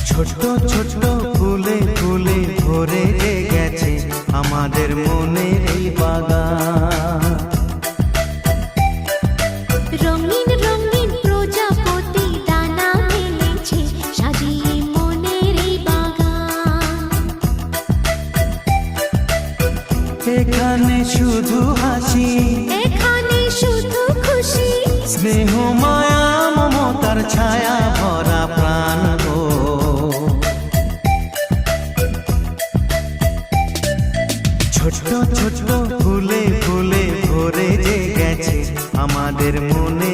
ছোট্ট ছোট্ট ফুলে ফুলে ভরে গেছে আমাদের মনের এই বাগান। রঙিন রঙিন প্রজাপতি দানা মেলেছে সাজিয়ে মনের এই বাগান। এখানে শুধু হাসি, এখানে শুধু খুশি, স্নেহ মায়া মমতার ছায়া ভরা প্রাণ গো। ছোট্ট ছোট্ট ফুলে ফুলে ভরে যে গেছে আমাদের মনে